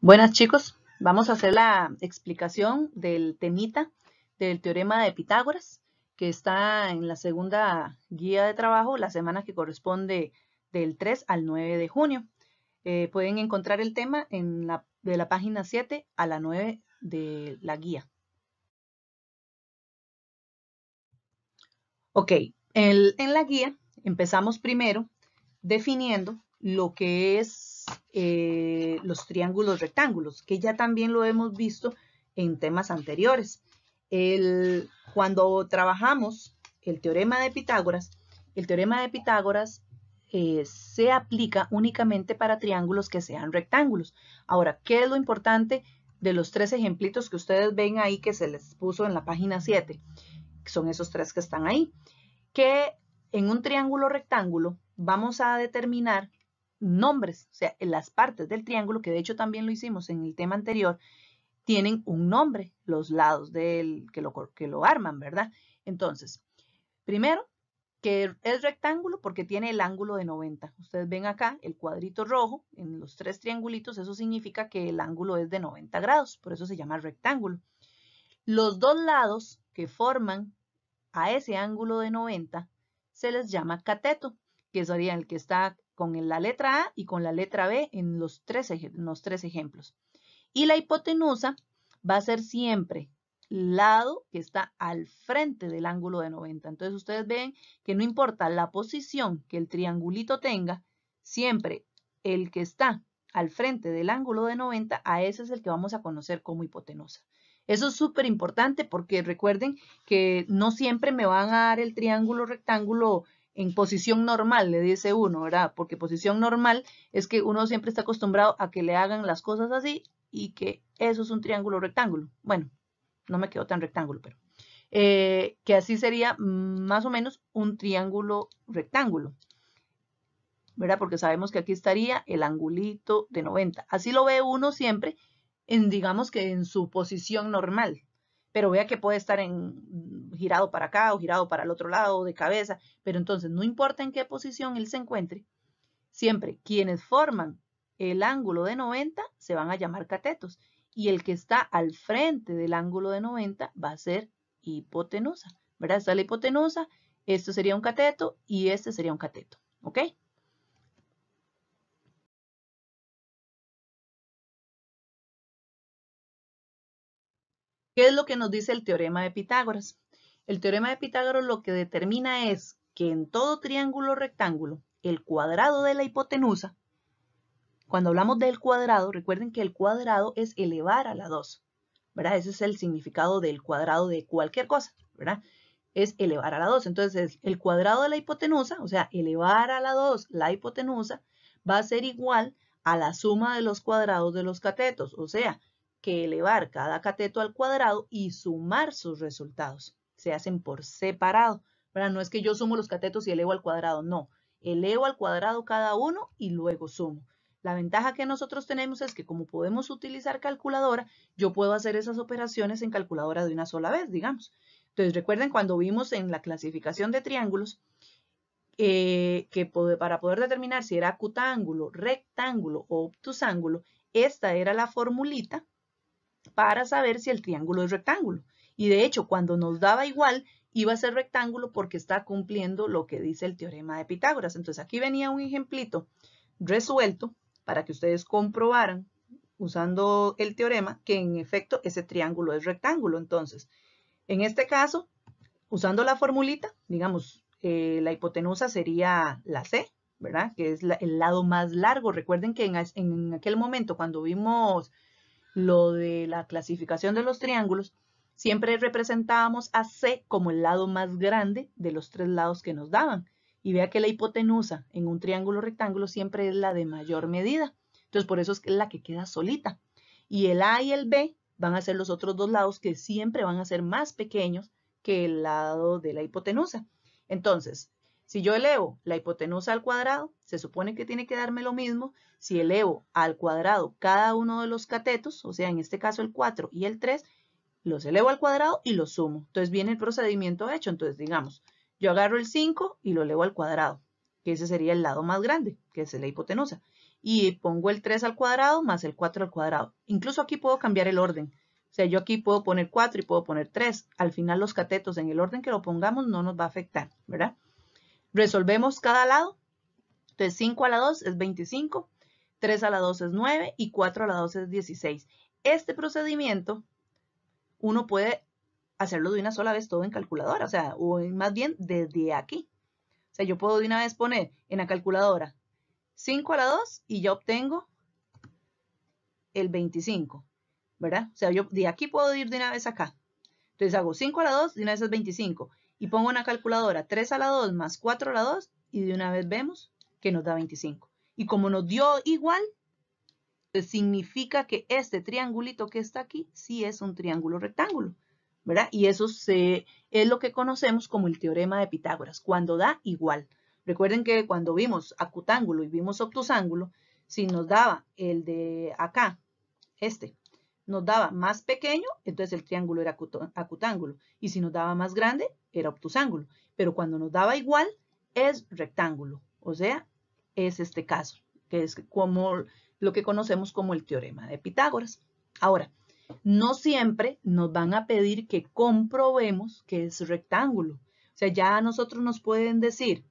Buenas chicos, vamos a hacer la explicación del temita del teorema de Pitágoras que está en la segunda guía de trabajo, la semana que corresponde del 3 al 9 de junio. Pueden encontrar el tema de la página 7 a la 9 de la guía. Ok, en la guía empezamos primero definiendo lo que es los triángulos rectángulos, que ya también lo hemos visto en temas anteriores. Cuando trabajamos el teorema de Pitágoras se aplica únicamente para triángulos que sean rectángulos. Ahora, ¿qué es lo importante de los tres ejemplitos que ustedes ven ahí que se les puso en la página 7? Son esos tres que están ahí. Que en un triángulo rectángulo vamos a determinar nombres, o sea, en las partes del triángulo, que de hecho también lo hicimos en el tema anterior, tienen un nombre, los lados que lo arman, ¿verdad? Entonces, primero, que es rectángulo porque tiene el ángulo de 90. Ustedes ven acá el cuadrito rojo en los tres triangulitos, eso significa que el ángulo es de 90 grados, por eso se llama rectángulo. Los dos lados que forman a ese ángulo de 90 se les llama cateto, que sería el que está con la letra A y con la letra B en los tres ejemplos. Y la hipotenusa va a ser siempre lado que está al frente del ángulo de 90. Entonces ustedes ven que no importa la posición que el triangulito tenga, siempre el que está al frente del ángulo de 90, a ese es el que vamos a conocer como hipotenusa. Eso es súper importante porque recuerden que no siempre me van a dar el triángulo rectángulo en posición normal, le dice uno, ¿verdad? Porque posición normal es que uno siempre está acostumbrado a que le hagan las cosas así y que eso es un triángulo rectángulo. Bueno, no me quedó tan rectángulo, pero que así sería más o menos un triángulo rectángulo, ¿verdad? Porque sabemos que aquí estaría el angulito de 90. Así lo ve uno siempre, digamos que en su posición normal. Pero vea que puede estar girado para acá o girado para el otro lado de cabeza. Pero entonces, no importa en qué posición él se encuentre, siempre quienes forman el ángulo de 90 se van a llamar catetos. Y el que está al frente del ángulo de 90 va a ser hipotenusa, ¿verdad? Esta es la hipotenusa, esto sería un cateto y este sería un cateto, ¿ok? ¿Qué es lo que nos dice el teorema de Pitágoras? El teorema de Pitágoras lo que determina es que en todo triángulo rectángulo, el cuadrado de la hipotenusa, cuando hablamos del cuadrado, recuerden que el cuadrado es elevar a la 2, ¿verdad? Ese es el significado del cuadrado de cualquier cosa, ¿verdad? Es elevar a la 2. Entonces, el cuadrado de la hipotenusa, o sea, elevar a la 2 la hipotenusa, va a ser igual a la suma de los cuadrados de los catetos, o sea, que elevar cada cateto al cuadrado y sumar sus resultados. Se hacen por separado, ¿verdad? No es que yo sumo los catetos y elevo al cuadrado, no. Elevo al cuadrado cada uno y luego sumo. La ventaja que nosotros tenemos es que como podemos utilizar calculadora, yo puedo hacer esas operaciones en calculadora de una sola vez, digamos. Entonces recuerden cuando vimos en la clasificación de triángulos para poder determinar si era acutángulo, rectángulo o obtusángulo, esta era la formulita para saber si el triángulo es rectángulo. Y de hecho, cuando nos daba igual, iba a ser rectángulo porque está cumpliendo lo que dice el teorema de Pitágoras. Entonces aquí venía un ejemplito resuelto para que ustedes comprobaran usando el teorema que en efecto ese triángulo es rectángulo. Entonces, en este caso, usando la formulita, digamos, la hipotenusa sería la C, ¿verdad? Que es el lado más largo. Recuerden que en aquel momento cuando vimos lo de la clasificación de los triángulos, siempre representábamos a C como el lado más grande de los tres lados que nos daban. Y vea que la hipotenusa en un triángulo rectángulo siempre es la de mayor medida. Entonces, por eso es la que queda solita. Y el A y el B van a ser los otros dos lados que siempre van a ser más pequeños que el lado de la hipotenusa. Entonces, si yo elevo la hipotenusa al cuadrado, se supone que tiene que darme lo mismo si elevo al cuadrado cada uno de los catetos, o sea, en este caso el 4 y el 3, los elevo al cuadrado y los sumo. Entonces viene el procedimiento hecho. Entonces, digamos, yo agarro el 5 y lo elevo al cuadrado. que ese sería el lado más grande, que es la hipotenusa. Y pongo el 3 al cuadrado más el 4 al cuadrado. Incluso aquí puedo cambiar el orden. O sea, yo aquí puedo poner 4 y puedo poner 3. Al final los catetos en el orden que lo pongamos no nos va a afectar, ¿verdad? Resolvemos cada lado. Entonces 5 a la 2 es 25, 3 a la 2 es 9 y 4 a la 2 es 16. Este procedimiento uno puede hacerlo de una sola vez todo en calculadora, o sea, o más bien desde aquí. O sea, yo puedo de una vez poner en la calculadora 5 a la 2 y ya obtengo el 25, ¿verdad? O sea, yo de aquí puedo ir de una vez acá. Entonces hago 5 a la 2, de una vez es 25. Y pongo en la calculadora 3 a la 2 más 4 a la 2 y de una vez vemos que nos da 25. Y como nos dio igual, pues significa que este triangulito que está aquí sí es un triángulo rectángulo, ¿verdad? Y eso es lo que conocemos como el teorema de Pitágoras, cuando da igual. Recuerden que cuando vimos acutángulo y vimos obtusángulo, si nos daba el de acá, nos daba más pequeño, entonces el triángulo era acutángulo. Y si nos daba más grande, era obtusángulo. Pero cuando nos daba igual, es rectángulo. O sea, es este caso, que es como lo que conocemos como el teorema de Pitágoras. Ahora, no siempre nos van a pedir que comprobemos que es rectángulo. O sea, ya a nosotros nos pueden decir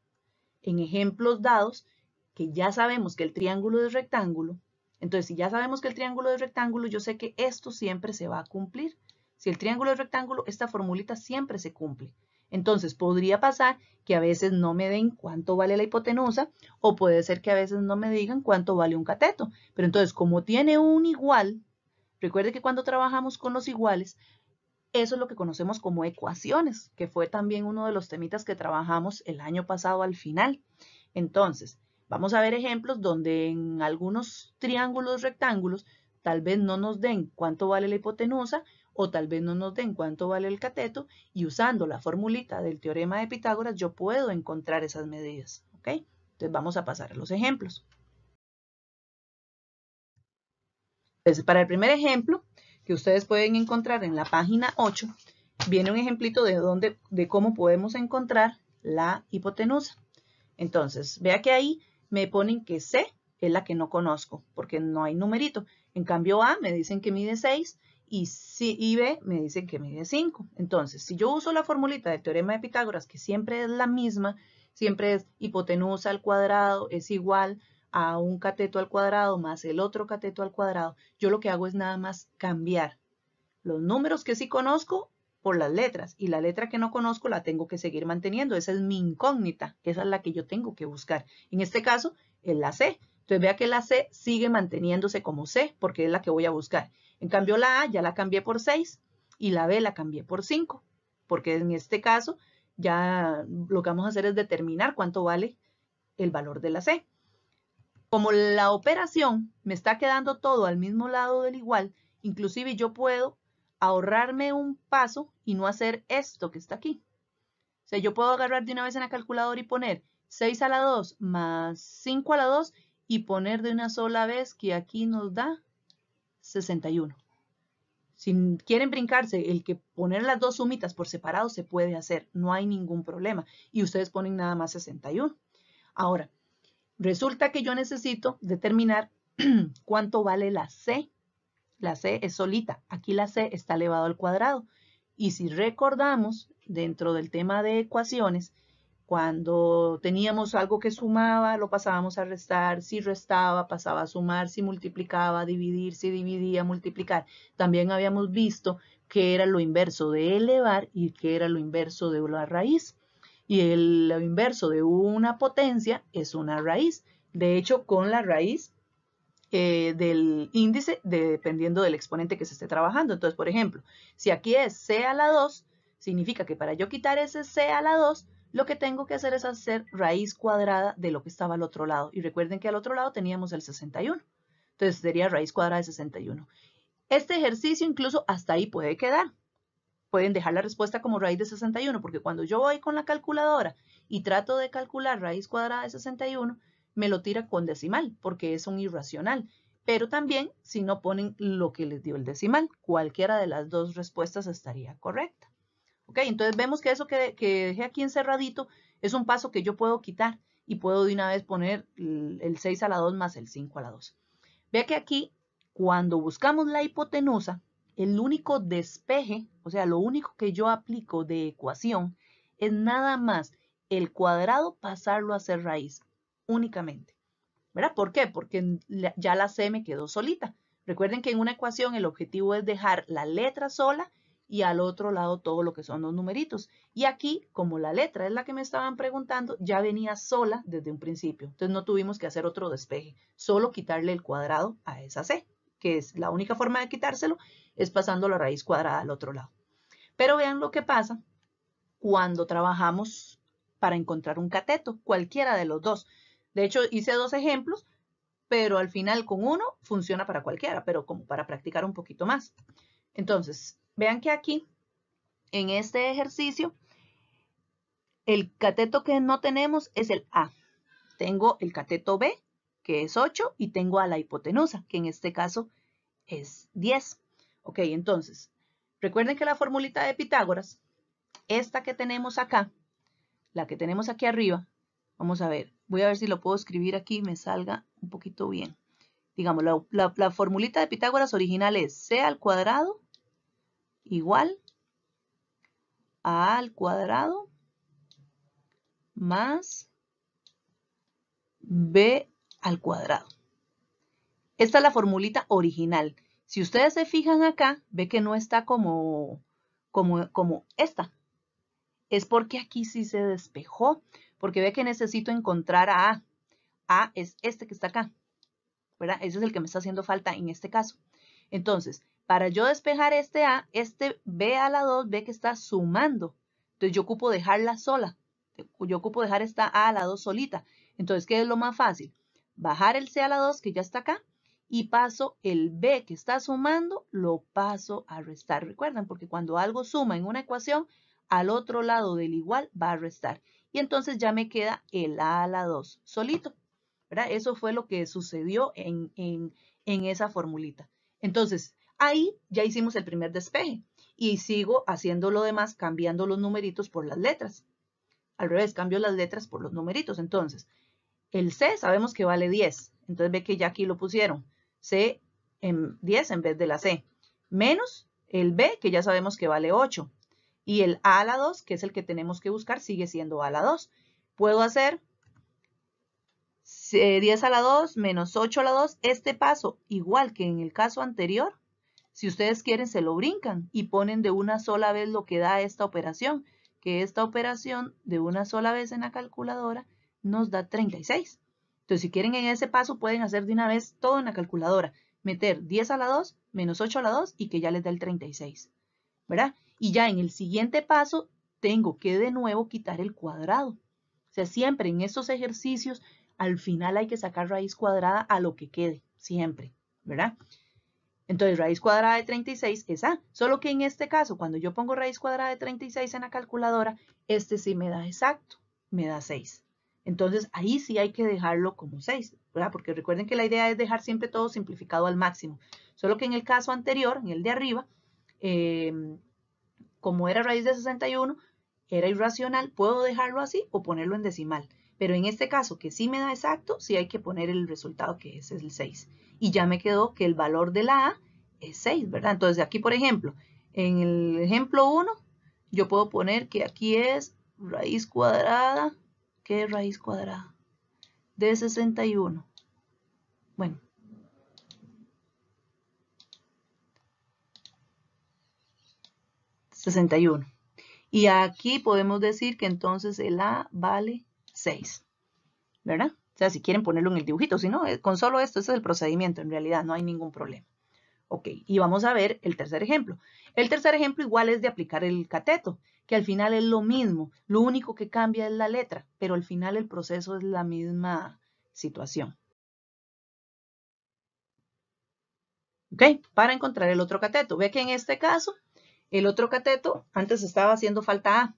en ejemplos dados que ya sabemos que el triángulo es rectángulo. Entonces, si ya sabemos que el triángulo es rectángulo, yo sé que esto siempre se va a cumplir. Si el triángulo es rectángulo, esta formulita siempre se cumple. Entonces, podría pasar que a veces no me den cuánto vale la hipotenusa, o puede ser que a veces no me digan cuánto vale un cateto. Pero entonces, como tiene un igual, recuerde que cuando trabajamos con los iguales, eso es lo que conocemos como ecuaciones, que fue también uno de los temitas que trabajamos el año pasado al final. Entonces, vamos a ver ejemplos donde en algunos triángulos rectángulos tal vez no nos den cuánto vale la hipotenusa o tal vez no nos den cuánto vale el cateto, y usando la formulita del teorema de Pitágoras yo puedo encontrar esas medidas, ¿ok? Entonces vamos a pasar a los ejemplos. Entonces, para el primer ejemplo, que ustedes pueden encontrar en la página 8, viene un ejemplito de cómo podemos encontrar la hipotenusa. Entonces, vea que ahí me ponen que C es la que no conozco, porque no hay numerito. En cambio, A me dicen que mide 6 y B me dicen que mide 5. Entonces, si yo uso la formulita del teorema de Pitágoras, que siempre es la misma, siempre es hipotenusa al cuadrado es igual a un cateto al cuadrado más el otro cateto al cuadrado, yo lo que hago es nada más cambiar los números que sí conozco por las letras, y la letra que no conozco la tengo que seguir manteniendo. Esa es mi incógnita, esa es la que yo tengo que buscar. En este caso es la C. Entonces vea que la C sigue manteniéndose como C porque es la que voy a buscar. En cambio la A ya la cambié por 6 y la B la cambié por 5, porque en este caso ya lo que vamos a hacer es determinar cuánto vale el valor de la C. Como la operación me está quedando todo al mismo lado del igual, inclusive yo puedo ahorrarme un paso y no hacer esto que está aquí. O sea, yo puedo agarrar de una vez en la calculadora y poner 6 a la 2 más 5 a la 2 y poner de una sola vez que aquí nos da 61. Si quieren brincarse el que poner las dos sumitas por separado se puede hacer, no hay ningún problema. Y ustedes ponen nada más 61. Ahora, resulta que yo necesito determinar cuánto vale la C. La C es solita. Aquí la C está elevado al cuadrado. Y si recordamos, dentro del tema de ecuaciones, cuando teníamos algo que sumaba, lo pasábamos a restar. Si restaba, pasaba a sumar. Si multiplicaba, a dividir. Si dividía, a multiplicar. También habíamos visto que era lo inverso de elevar y que era lo inverso de la raíz. Y lo inverso de una potencia es una raíz. De hecho, con la raíz del índice, dependiendo del exponente que se esté trabajando. Entonces, por ejemplo, si aquí es C a la 2, significa que para yo quitar ese C a la 2, lo que tengo que hacer es hacer raíz cuadrada de lo que estaba al otro lado. Y recuerden que al otro lado teníamos el 61. Entonces, sería raíz cuadrada de 61. Este ejercicio incluso hasta ahí puede quedar. Pueden dejar la respuesta como raíz de 61, porque cuando yo voy con la calculadora y trato de calcular raíz cuadrada de 61, me lo tira con decimal, porque es un irracional. Pero también, si no ponen lo que les dio el decimal, cualquiera de las dos respuestas estaría correcta. ¿Ok? Entonces vemos que eso que dejé aquí encerradito es un paso que yo puedo quitar y puedo de una vez poner el 6 a la 2 más el 5 a la 2. Vea que aquí, cuando buscamos la hipotenusa, el único despeje, o sea, lo único que yo aplico de ecuación es nada más el cuadrado pasarlo a ser raíz, únicamente. ¿Verdad? ¿Por qué? Porque ya la C me quedó solita. Recuerden que en una ecuación el objetivo es dejar la letra sola y al otro lado todo lo que son los numeritos. Y aquí, como la letra es la que me estaban preguntando, ya venía sola desde un principio. Entonces no tuvimos que hacer otro despeje, solo quitarle el cuadrado a esa C, que es la única forma de quitárselo, es pasando la raíz cuadrada al otro lado. Pero vean lo que pasa cuando trabajamos para encontrar un cateto, cualquiera de los dos. De hecho, hice dos ejemplos, pero al final con uno funciona para cualquiera, pero como para practicar un poquito más. Entonces, vean que aquí, en este ejercicio, el cateto que no tenemos es el A. Tengo el cateto B, que es 8, y tengo a la hipotenusa, que en este caso es 10. Ok, entonces, recuerden que la formulita de Pitágoras, esta que tenemos acá, la que tenemos aquí arriba, vamos a ver, voy a ver si lo puedo escribir aquí y me salga un poquito bien. Digamos, la formulita de Pitágoras original es C al cuadrado igual a al cuadrado más B al cuadrado. Esta es la formulita original. Si ustedes se fijan acá, ve que no está como esta. Es porque aquí sí se despejó, porque ve que necesito encontrar a A. A es este que está acá, ¿verdad? Ese es el que me está haciendo falta en este caso. Entonces, para yo despejar este A, este B a la 2, ve que está sumando. Entonces, yo ocupo dejarla sola. Yo ocupo dejar esta A a la 2 solita. Entonces, ¿qué es lo más fácil? Bajar el C a la 2, que ya está acá, y paso el B que está sumando, lo paso a restar. Recuerden, porque cuando algo suma en una ecuación, al otro lado del igual va a restar. Y entonces ya me queda el A a la 2 solito, ¿verdad? Eso fue lo que sucedió en esa formulita. Entonces, ahí ya hicimos el primer despeje y sigo haciendo lo demás cambiando los numeritos por las letras. Al revés, cambio las letras por los numeritos. Entonces, el C sabemos que vale 10. Entonces ve que ya aquí lo pusieron. C en 10 en vez de la C. Menos el B, que ya sabemos que vale 8. Y el A a la 2, que es el que tenemos que buscar, sigue siendo A a la 2. Puedo hacer 10 a la 2 menos 8 a la 2. Este paso, igual que en el caso anterior, si ustedes quieren se lo brincan y ponen de una sola vez lo que da esta operación, que esta operación de una sola vez en la calculadora nos da 36. Entonces, si quieren en ese paso pueden hacer de una vez todo en la calculadora, meter 10 a la 2 menos 8 a la 2 y que ya les da el 36, ¿verdad? Y ya en el siguiente paso tengo que de nuevo quitar el cuadrado. O sea, siempre en estos ejercicios al final hay que sacar raíz cuadrada a lo que quede, siempre, ¿verdad? Entonces, raíz cuadrada de 36 es A. Solo que en este caso, cuando yo pongo raíz cuadrada de 36 en la calculadora, este sí me da exacto, me da 6. Entonces, ahí sí hay que dejarlo como 6, ¿verdad? Porque recuerden que la idea es dejar siempre todo simplificado al máximo. Solo que en el caso anterior, en el de arriba, como era raíz de 61, era irracional, puedo dejarlo así o ponerlo en decimal. Pero en este caso, que sí me da exacto, sí hay que poner el resultado que es el 6. Y ya me quedó que el valor de la A es 6, ¿verdad? Entonces aquí, por ejemplo, en el ejemplo 1, yo puedo poner que aquí es raíz cuadrada. ¿Qué es raíz cuadrada? De 61. Bueno. 61. Y aquí podemos decir que entonces el A vale 6, ¿verdad? O sea, si quieren ponerlo en el dibujito, si no, con solo esto, ese es el procedimiento, en realidad no hay ningún problema. Ok, y vamos a ver el tercer ejemplo. El tercer ejemplo igual es de aplicar el cateto, que al final es lo mismo, lo único que cambia es la letra, pero al final el proceso es la misma situación. Ok, para encontrar el otro cateto. Ve que en este caso, el otro cateto antes estaba haciendo falta A,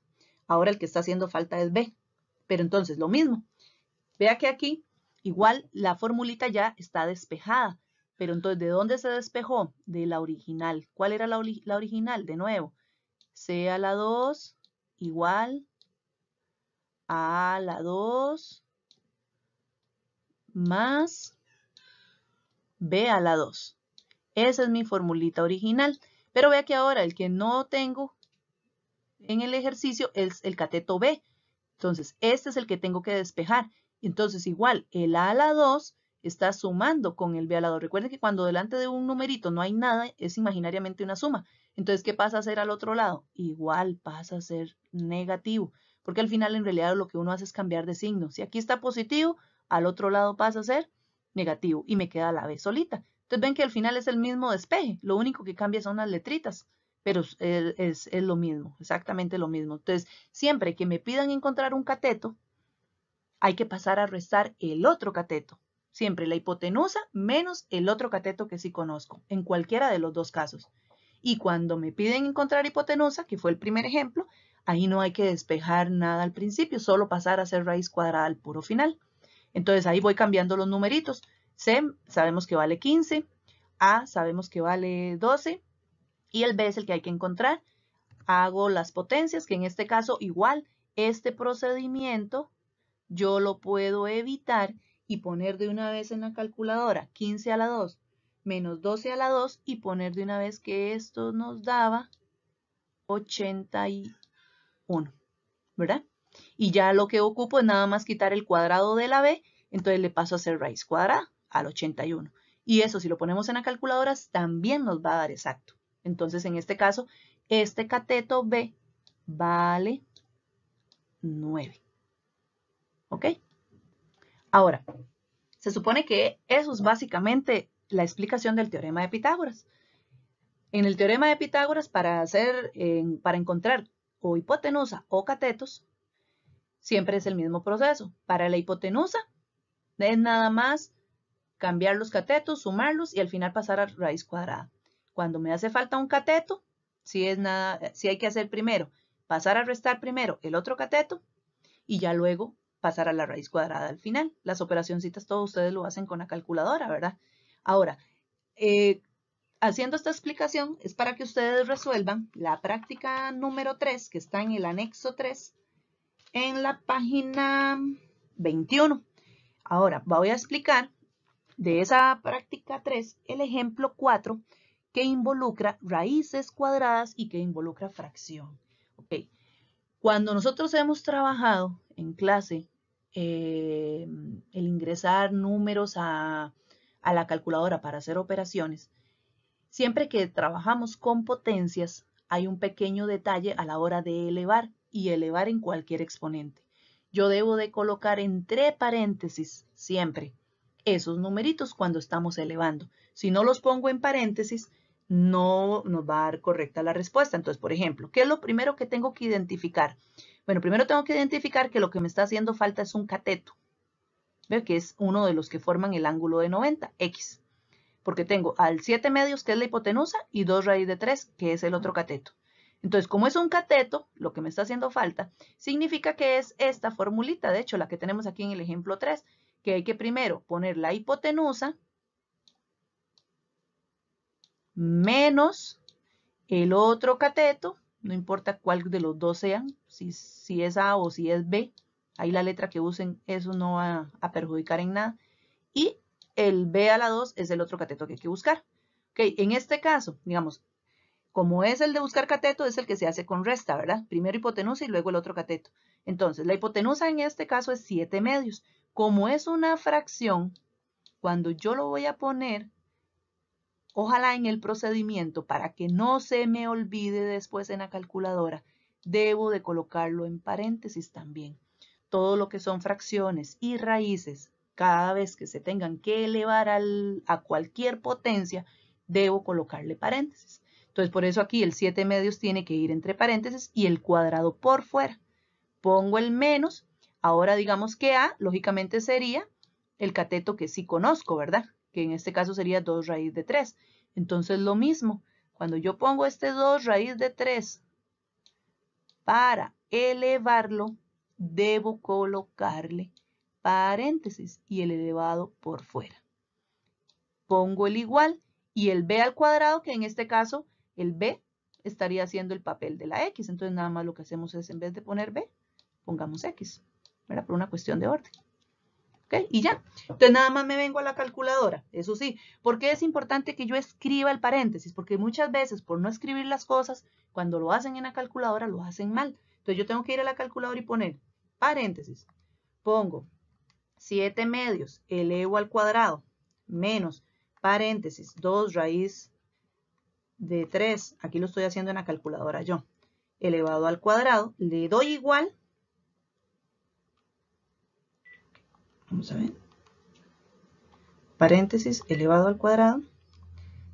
ahora el que está haciendo falta es B. Pero entonces lo mismo. Vea que aquí igual la formulita ya está despejada. Pero entonces, ¿de dónde se despejó? De la original. ¿Cuál era la original? De nuevo, C a la 2 igual a la 2 más b a la 2. Esa es mi formulita original. Pero vea que ahora el que no tengo en el ejercicio es el cateto b. Entonces, este es el que tengo que despejar. Entonces, igual, el a la 2 está sumando con el b a la 2. Recuerden que cuando delante de un numerito no hay nada, es imaginariamente una suma. Entonces, ¿qué pasa a ser al otro lado? Igual pasa a ser negativo. Porque al final, en realidad, lo que uno hace es cambiar de signo. Si aquí está positivo, al otro lado pasa a ser negativo. Y me queda la b solita. Entonces, ven que al final es el mismo despeje. Lo único que cambia son las letritas. Pero es lo mismo, exactamente lo mismo. Entonces, siempre que me pidan encontrar un cateto, hay que pasar a restar el otro cateto. Siempre la hipotenusa menos el otro cateto que sí conozco, en cualquiera de los dos casos. Y cuando me piden encontrar hipotenusa, que fue el primer ejemplo, ahí no hay que despejar nada al principio, solo pasar a hacer raíz cuadrada al puro final. Entonces ahí voy cambiando los numeritos. C sabemos que vale 15, A sabemos que vale 12, y el b es el que hay que encontrar. Hago las potencias, que en este caso igual este procedimiento yo lo puedo evitar y poner de una vez en la calculadora 15 a la 2 menos 12 a la 2 y poner de una vez que esto nos daba 81, ¿verdad? Y ya lo que ocupo es nada más quitar el cuadrado de la b, entonces le paso a hacer raíz cuadrada al 81. Y eso, si lo ponemos en la calculadora, también nos va a dar exacto. Entonces, en este caso, este cateto B vale 9. ¿Ok? Ahora, se supone que eso es básicamente la explicación del teorema de Pitágoras. En el teorema de Pitágoras, para encontrar o hipotenusa o catetos, siempre es el mismo proceso. Para la hipotenusa, es nada más cambiar los catetos, sumarlos y al final pasar a raíz cuadrada. Cuando me hace falta un cateto, si hay que hacer primero, pasar a restar primero el otro cateto y ya luego pasar a la raíz cuadrada al final. Las operacioncitas todos ustedes lo hacen con la calculadora, ¿verdad? Ahora, haciendo esta explicación es para que ustedes resuelvan la práctica número 3 que está en el anexo 3 en la página 21. Ahora, voy a explicar de esa práctica 3, el ejemplo 4, que involucra raíces cuadradas y que involucra fracción. Okay. Cuando nosotros hemos trabajado en clase el ingresar números a la calculadora para hacer operaciones, siempre que trabajamos con potencias, hay un pequeño detalle a la hora de elevar y elevar en cualquier exponente. Yo debo de colocar entre paréntesis siempre esos numeritos cuando estamos elevando. Si no los pongo en paréntesis, no nos va a dar correcta la respuesta. Entonces, por ejemplo, ¿qué es lo primero que tengo que identificar? Bueno, primero tengo que identificar que lo que me está haciendo falta es un cateto, ¿ve? Que es uno de los que forman el ángulo de 90, X. Porque tengo al 7 medios, que es la hipotenusa, y 2 raíz de 3, que es el otro cateto. Entonces, como es un cateto, lo que me está haciendo falta, significa que es esta formulita, de hecho, la que tenemos aquí en el ejemplo 3, que hay que primero poner la hipotenusa menos el otro cateto, no importa cuál de los dos sean, si es A o si es B, ahí la letra que usen, eso no va a perjudicar en nada, y el b a la 2 es el otro cateto que hay que buscar. Ok, en este caso, digamos, como es el de buscar cateto, es el que se hace con resta, ¿verdad? Primero hipotenusa y luego el otro cateto. Entonces, la hipotenusa en este caso es 7 medios. Como es una fracción, cuando yo lo voy a poner, ojalá en el procedimiento, para que no se me olvide después en la calculadora, debo de colocarlo en paréntesis también. Todo lo que son fracciones y raíces, cada vez que se tengan que elevar a cualquier potencia, debo colocarle paréntesis. Entonces, por eso aquí el 7 medios tiene que ir entre paréntesis y el cuadrado por fuera. Pongo el menos. Ahora digamos que A, lógicamente sería el cateto que sí conozco, ¿verdad? Que en este caso sería 2 raíz de 3. Entonces, lo mismo. Cuando yo pongo este 2 raíz de 3 para elevarlo, debo colocarle paréntesis y el elevado por fuera. Pongo el igual y el b al cuadrado, que en este caso el b estaría haciendo el papel de la x. Entonces nada más lo que hacemos es, en vez de poner b, pongamos x, ¿verdad? Por una cuestión de orden. ¿Ok? Y ya. Entonces nada más me vengo a la calculadora. Eso sí, ¿por qué es importante que yo escriba el paréntesis? Porque muchas veces por no escribir las cosas, cuando lo hacen en la calculadora, lo hacen mal. Entonces yo tengo que ir a la calculadora y poner paréntesis. Pongo 7 medios elevo al cuadrado menos paréntesis 2 raíz de 3. Aquí lo estoy haciendo en la calculadora yo. Elevado al cuadrado. Le doy igual. Vamos a ver. Paréntesis elevado al cuadrado.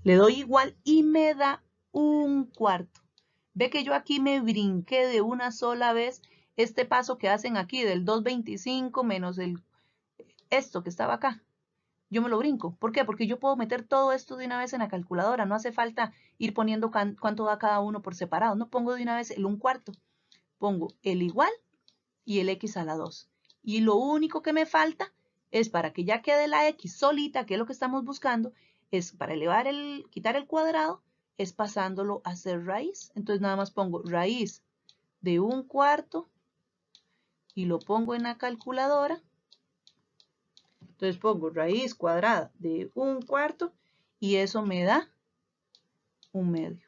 Le doy igual y me da un cuarto. Ve que yo aquí me brinqué de una sola vez este paso que hacen aquí del 225 menos esto que estaba acá. Yo me lo brinco. ¿Por qué? Porque yo puedo meter todo esto de una vez en la calculadora. No hace falta ir poniendo cuánto da cada uno por separado. No pongo de una vez el 1/4. Pongo el igual y el x a la 2. Y lo único que me falta es para que ya quede la x solita, que es lo que estamos buscando, es para quitar el cuadrado, es pasándolo a ser raíz. Entonces nada más pongo raíz de 1/4 y lo pongo en la calculadora. Entonces pongo raíz cuadrada de 1/4 y eso me da 1/2.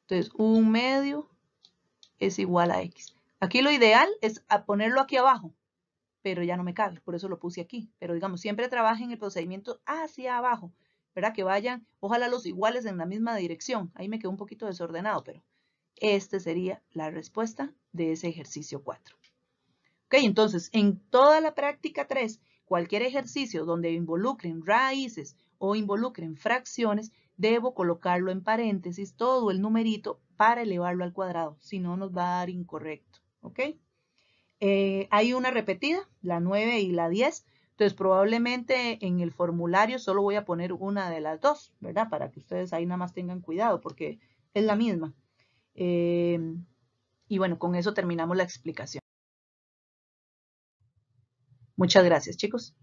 Entonces 1/2 es igual a x. Aquí lo ideal es ponerlo aquí abajo, pero ya no me cabe, por eso lo puse aquí. Pero digamos, siempre trabajen el procedimiento hacia abajo, ¿verdad? Que vayan, ojalá los iguales en la misma dirección. Ahí me quedó un poquito desordenado, pero esta sería la respuesta de ese ejercicio 4. Ok, entonces, en toda la práctica 3, cualquier ejercicio donde involucren raíces o involucren fracciones, debo colocarlo en paréntesis, todo el numerito, para elevarlo al cuadrado. Si no, nos va a dar incorrecto. ¿Ok? Hay una repetida, la 9 y la 10. Entonces, probablemente en el formulario solo voy a poner una de las dos, ¿verdad? Para que ustedes ahí nada más tengan cuidado, porque es la misma. Y bueno, con eso terminamos la explicación. Muchas gracias, chicos.